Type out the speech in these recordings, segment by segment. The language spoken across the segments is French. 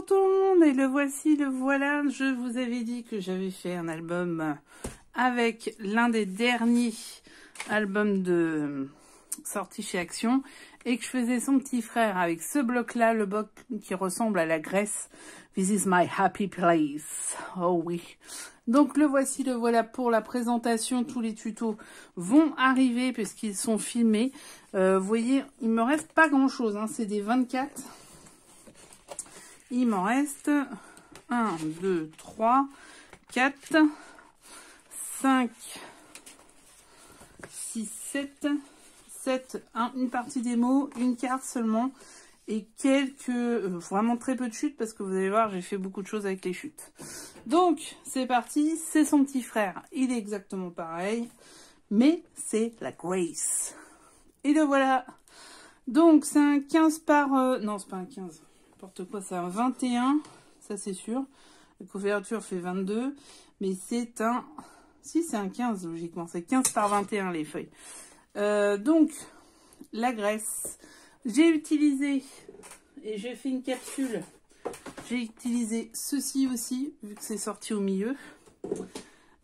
Bonjour tout le monde, et le voici, le voilà. Je vous avais dit que j'avais fait un album avec l'un des derniers albums de sortie chez Action et que je faisais son petit frère avec ce bloc-là, le bloc qui ressemble à la Grèce. This is my happy place. Oh oui. Donc le voici, le voilà pour la présentation. Tous les tutos vont arriver puisqu'ils sont filmés. Vous voyez, il me reste pas grand-chose, hein. C'est des 24. Il m'en reste 1, 2, 3, 4, 5, 6, 7, une partie démo, une carte seulement et quelques, vraiment très peu de chutes parce que vous allez voir, j'ai fait beaucoup de choses avec les chutes. Donc, c'est parti, c'est son petit frère. Il est exactement pareil, mais c'est la Grace. Et le voilà. Donc, c'est un 15 par... non, c'est pas un 15. N'importe quoi, c'est un 21, ça c'est sûr. La couverture fait 22, mais c'est un... Si, c'est un 15, logiquement. C'est 15 par 21, les feuilles. Donc, la Grèce. J'ai utilisé, et j'ai fait une capsule, j'ai utilisé ceci aussi, vu que c'est sorti au milieu.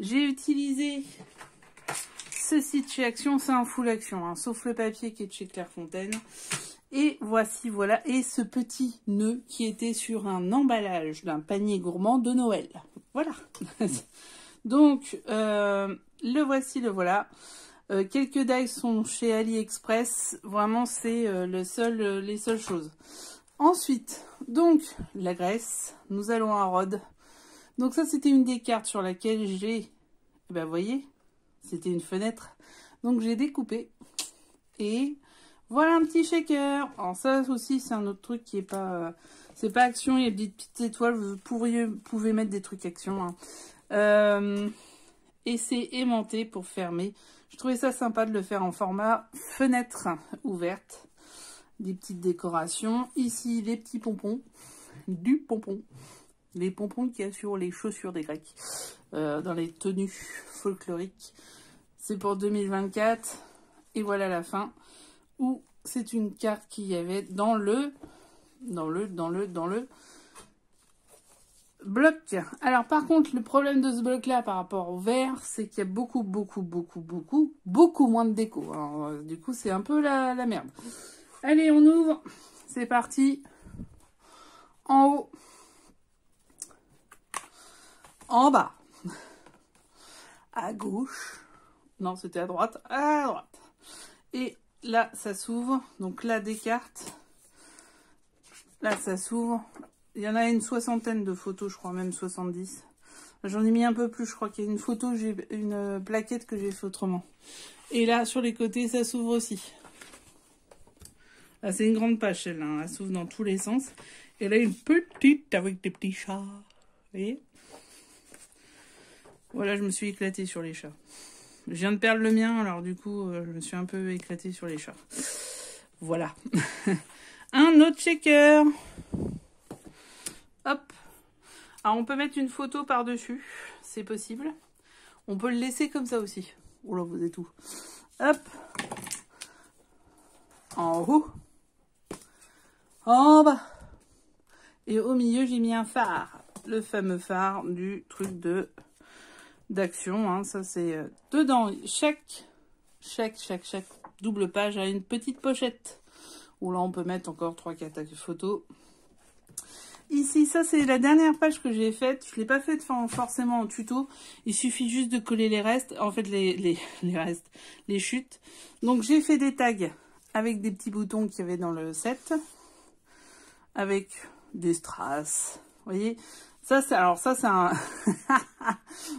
J'ai utilisé ceci de chez Action, c'est un full Action, hein, sauf le papier qui est de chez Clairefontaine. Et voici, voilà, et ce petit nœud qui était sur un emballage d'un panier gourmand de Noël. Voilà. Donc, le voici, le voilà. Quelques dies sont chez AliExpress. Vraiment, c'est les seules choses. Ensuite, donc, la Grèce. Nous allons à Rhodes. Donc ça, c'était une des cartes sur laquelle j'ai... Ben, vous voyez, c'était une fenêtre. Donc, j'ai découpé. Et... voilà un petit shaker. Alors ça aussi, c'est un autre truc qui est pas... c'est pas Action, il y a des petites étoiles. Vous pouvez mettre des trucs Action. Hein. Et c'est aimanté pour fermer. Je trouvais ça sympa de le faire en format fenêtre ouverte. Des petites décorations. Ici, les petits pompons. Du pompon. Les pompons qu'il y a sur les chaussures des Grecs. Dans les tenues folkloriques. C'est pour 2024. Et voilà la fin. Où c'est une carte qu'il y avait dans le bloc. Alors par contre, le problème de ce bloc là par rapport au vert, c'est qu'il y a beaucoup moins de déco. Alors du coup, c'est un peu la merde. Allez, on ouvre. C'est parti. En haut. En bas. À gauche. Non, c'était à droite. À droite. Et là, ça s'ouvre. Donc là, des cartes. Là, ça s'ouvre. Il y en a une soixantaine de photos, je crois, même 70. J'en ai mis un peu plus, je crois qu'il y a une photo, j'ai une plaquette que j'ai fait autrement. Et là, sur les côtés, ça s'ouvre aussi. Là, c'est une grande page, celle-là. Hein. Elle s'ouvre dans tous les sens. Et là, une petite avec des petits chats. Vous voyez? Voilà, je me suis éclatée sur les chats. Je viens de perdre le mien, alors du coup, je me suis un peu éclatée sur les chats. Voilà. Un autre shaker. Hop. Alors, on peut mettre une photo par-dessus. C'est possible. On peut le laisser comme ça aussi. Oh là, vous êtes où? Hop. En haut. En bas. Et au milieu, j'ai mis un phare. Le fameux phare du truc d'Action. Hein. Ça, c'est dedans. Chaque double page a une petite pochette. Où là, on peut mettre encore 3-4 photos. Ici, ça c'est la dernière page que j'ai faite. Je ne l'ai pas faite forcément en tuto. Il suffit juste de coller les restes. En fait, les restes, les chutes. Donc, j'ai fait des tags avec des petits boutons qu'il y avait dans le set. Avec des strass. Vous voyez? Ça, c'est un...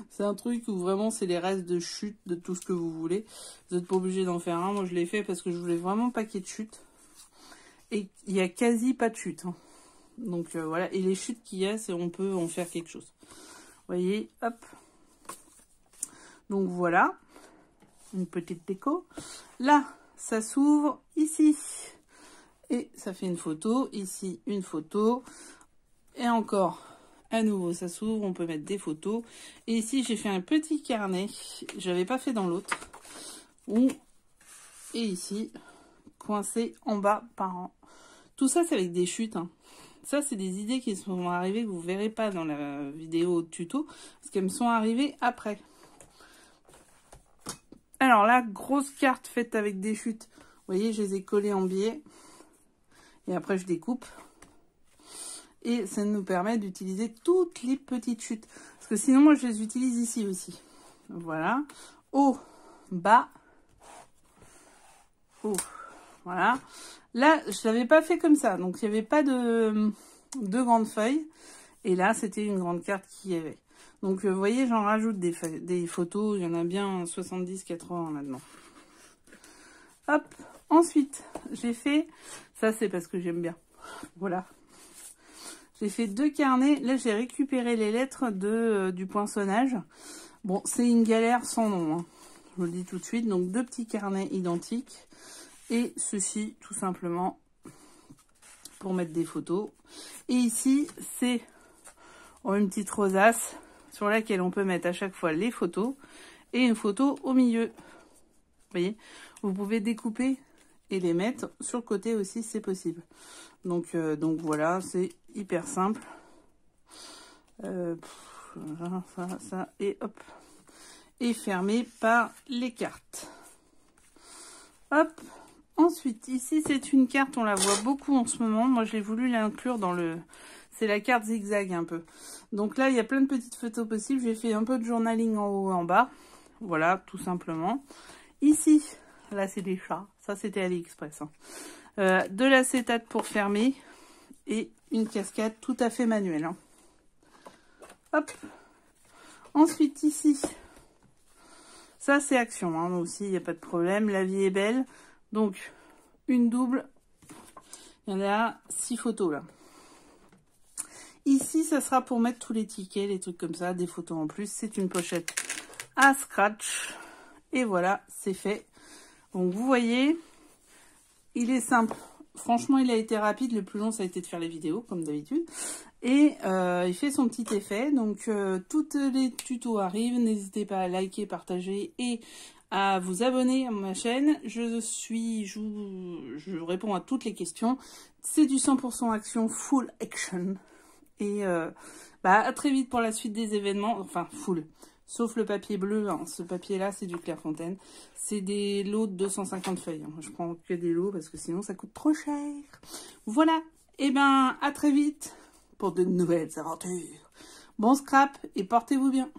c'est un truc où vraiment c'est les restes de chute de tout ce que vous voulez. Vous n'êtes pas obligé d'en faire un. Moi, je l'ai fait parce que je voulais vraiment pas qu'il y ait de chute. Et il n'y a quasi pas de chute. Hein. Donc voilà, et les chutes qu'il y a, on peut en faire quelque chose. Vous voyez, hop. Donc voilà, une petite déco. Là, ça s'ouvre ici. Et ça fait une photo. Ici, une photo. Et encore, à nouveau, ça s'ouvre. On peut mettre des photos. Et ici, j'ai fait un petit carnet. Je n'avais pas fait dans l'autre. Et ici, coincé en bas par an. Tout ça, c'est avec des chutes. Hein. Ça, c'est des idées qui sont arrivées que vous verrez pas dans la vidéo tuto, parce qu'elles me sont arrivées après. Alors là, grosse carte faite avec des chutes. Vous voyez, je les ai collées en biais. Et après, je découpe. Et ça nous permet d'utiliser toutes les petites chutes. Parce que sinon, moi, je les utilise ici aussi. Voilà. Haut, bas. Haut. Voilà. Là, je l'avais pas fait comme ça. Donc, il n'y avait pas de grandes feuilles. Et là, c'était une grande carte qui y avait. Donc, vous voyez, j'en rajoute des photos. Il y en a bien 70-80 là-dedans. Hop. Ensuite, j'ai fait... Ça, c'est parce que j'aime bien. Voilà. J'ai fait 2 carnets. Là, j'ai récupéré les lettres du poinçonnage. Bon, c'est une galère sans nom. Hein. Je vous le dis tout de suite. Donc, 2 petits carnets identiques. Et ceci, tout simplement, pour mettre des photos. Et ici, c'est une petite rosace sur laquelle on peut mettre à chaque fois les photos. Et une photo au milieu. Vous voyez, vous pouvez découper et les mettre sur le côté aussi, c'est possible. Donc voilà, c'est hyper simple. Ça, et hop. Et fermé par les cartes. Hop. Ensuite, ici, c'est une carte, on la voit beaucoup en ce moment. Moi, j'ai voulu l'inclure dans le... C'est la carte zigzag un peu. Donc là, il y a plein de petites photos possibles. J'ai fait un peu de journaling en haut et en bas. Voilà, tout simplement. Ici, là, c'est des chats. Ça, c'était AliExpress. Hein. De l'acétate pour fermer. Et une cascade tout à fait manuelle. Hein. Hop. Ensuite, ici, ça, c'est Action. Hein, aussi, il n'y a pas de problème. La vie est belle. Donc, une double. Il y en a 6 photos, là. Ici, ça sera pour mettre tous les tickets, les trucs comme ça, des photos en plus. C'est une pochette à scratch. Et voilà, c'est fait. Donc, vous voyez, il est simple. Franchement, il a été rapide. Le plus long, ça a été de faire les vidéos, comme d'habitude. Et il fait son petit effet. Donc, tous les tutos arrivent. N'hésitez pas à liker, partager et à vous abonner à ma chaîne. Je réponds à toutes les questions. C'est du 100% action, full action. Et à très vite pour la suite des événements. Enfin, full. Sauf le papier bleu, hein. Ce papier-là, c'est du Clairefontaine. C'est des lots de 250 feuilles. Hein. Je prends que des lots parce que sinon, ça coûte trop cher. Voilà. Et à très vite pour de nouvelles aventures. Bon scrap et portez-vous bien.